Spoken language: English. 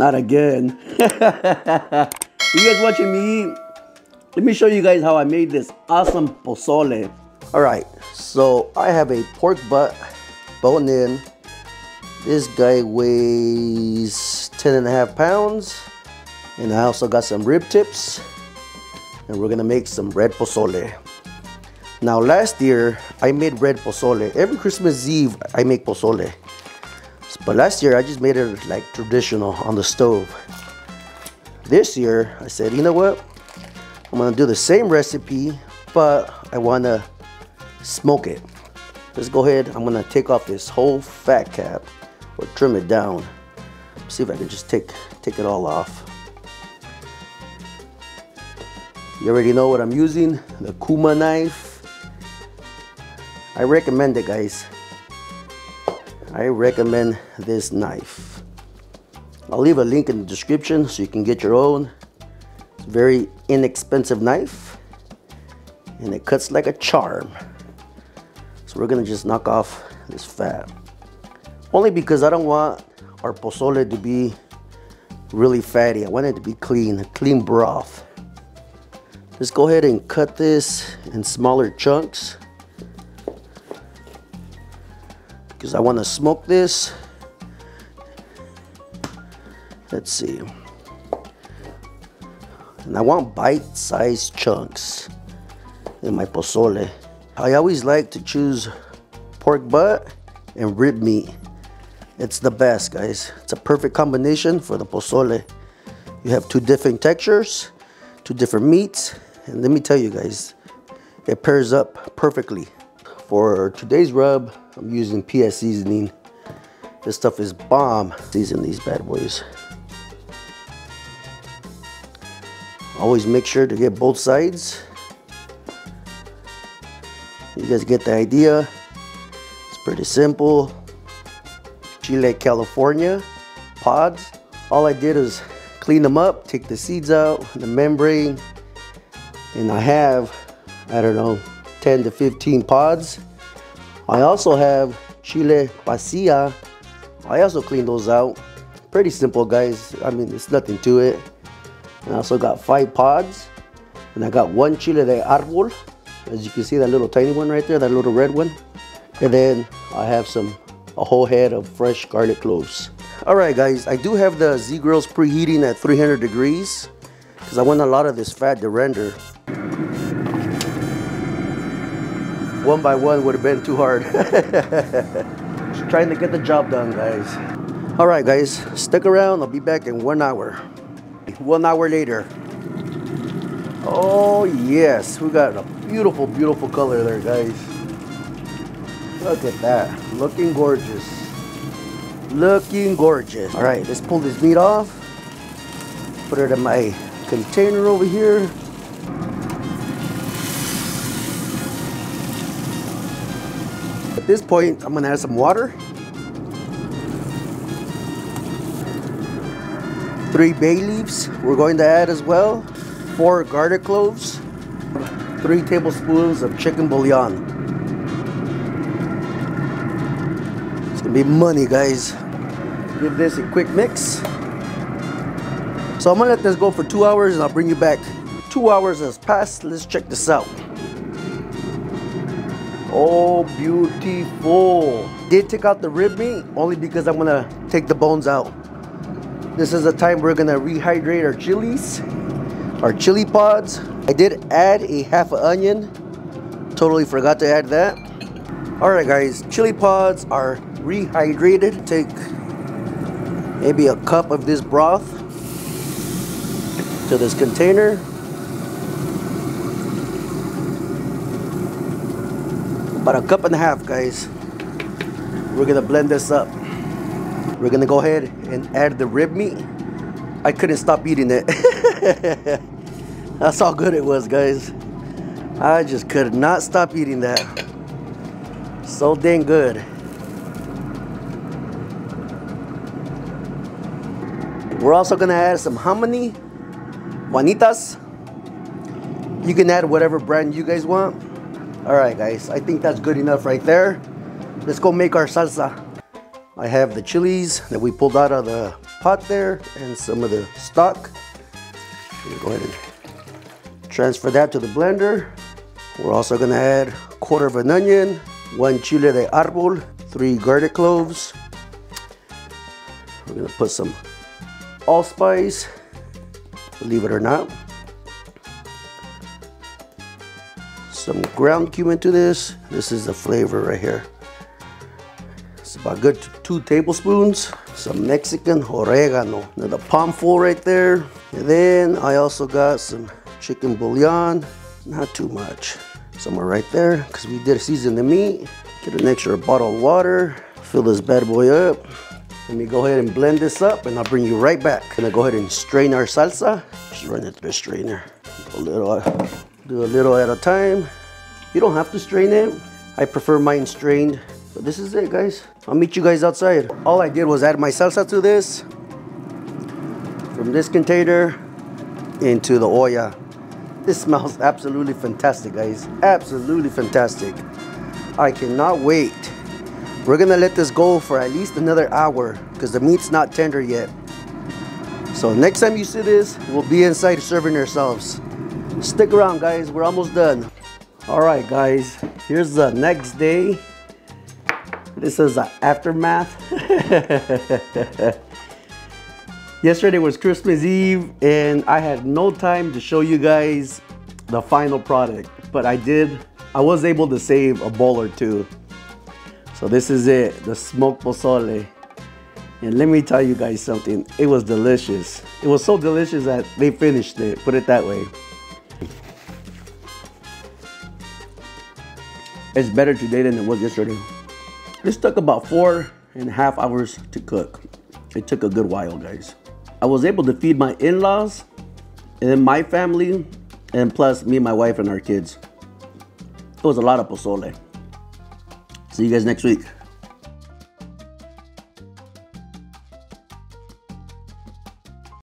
Not again. You guys watching me eat? Let me show you guys how I made this awesome pozole. All right, so I have a pork butt bone in. This guy weighs 10.5 pounds. And I also got some rib tips. And we're gonna make some red pozole. Now last year, I made red pozole. Every Christmas Eve, I make pozole. But last year, I just made it like traditional on the stove. This year, I said, you know what? I'm gonna do the same recipe, but I wanna smoke it. Let's go ahead. I'm gonna take off this whole fat cap or trim it down. See if I can just take it all off. You already know what I'm using, the Kuma knife. I recommend it, guys. I recommend this knife. I'll leave a link in the description so you can get your own. It's a very inexpensive knife and it cuts like a charm. So we're gonna just knock off this fat. Only because I don't want our pozole to be really fatty. I want it to be clean, a clean broth. Let's go ahead and cut this in smaller chunks because I want to smoke this. Let's see. And I want bite-sized chunks in my pozole. I always like to choose pork butt and rib meat. It's the best, guys. It's a perfect combination for the pozole. You have two different textures, two different meats, and let me tell you guys, it pairs up perfectly. For today's rub, I'm using PS seasoning. This stuff is bomb. Season these bad boys. Always make sure to get both sides. You guys get the idea. It's pretty simple. Chile California pods. All I did is clean them up, take the seeds out, the membrane, and I have, I don't know, 10 to 15 pods. I also have Chile Pasilla. I also cleaned those out. Pretty simple, guys. I mean, it's nothing to it. And I also got 5 pods. And I got 1 Chile de Árbol. As you can see, that little tiny one right there, that little red one. And then I have a whole head of fresh garlic cloves. All right, guys, I do have the Z-Grills preheating at 300 degrees because I want a lot of this fat to render. One by one would have been too hard. Just trying to get the job done, guys. All right, guys, stick around. I'll be back in 1 hour. 1 hour later. Oh, yes, we got a beautiful, beautiful color there, guys. Look at that, looking gorgeous. Looking gorgeous. All right, let's pull this meat off. Put it in my container over here. At this point, I'm gonna add some water. 3 bay leaves we're going to add as well. 4 garlic cloves. 3 tablespoons of chicken bouillon. It's gonna be money, guys. Give this a quick mix. So I'm gonna let this go for 2 hours and I'll bring you back. 2 hours has passed. Let's check this out. Oh, beautiful. Did take out the rib meat only because I'm gonna take the bones out. This is the time we're gonna rehydrate our chilies, our chili pods. I did add a half an onion. Totally forgot to add that. All right, guys, chili pods are rehydrated. Take maybe a cup of this broth to this container. About 1.5 cups, guys. We're gonna blend this up. We're gonna go ahead and add the rib meat. I couldn't stop eating it. That's how good it was, guys. I just could not stop eating that. So dang good. We're also gonna add some hominy, Juanitas. You can add whatever brand you guys want. All right, guys, I think that's good enough right there. Let's go make our salsa. I have the chilies that we pulled out of the pot there and some of the stock. Go ahead and transfer that to the blender. We're also gonna add a quarter of an onion, 1 chile de árbol, 3 garlic cloves. We're gonna put some allspice, believe it or not. Some ground cumin to this. This is the flavor right here. It's about good 2 tablespoons. Some Mexican oregano. Another palmful right there. And then I also got some chicken bouillon. Not too much. Somewhere right there, because we did season the meat. Get an extra bottle of water. Fill this bad boy up. Let me go ahead and blend this up and I'll bring you right back. Gonna go ahead and strain our salsa. Just run it through the strainer. Do a little at a time. You don't have to strain it. I prefer mine strained. But this is it, guys. I'll meet you guys outside. All I did was add my salsa to this. From this container into the olla. This smells absolutely fantastic, guys. Absolutely fantastic. I cannot wait. We're gonna let this go for at least another hour because the meat's not tender yet. So next time you see this, we'll be inside serving ourselves. Stick around, guys. We're almost done. All right, guys. Here's the next day. This is the aftermath. Yesterday was Christmas Eve and I had no time to show you guys the final product, but I was able to save a bowl or two. So this is it, the smoked pozole. And let me tell you guys something, it was delicious. It was so delicious that they finished it, put it that way. It's better today than it was yesterday. This took about 4.5 hours to cook. It took a good while, guys. I was able to feed my in-laws and my family, and plus me, my wife, and our kids. It was a lot of pozole. See you guys next week.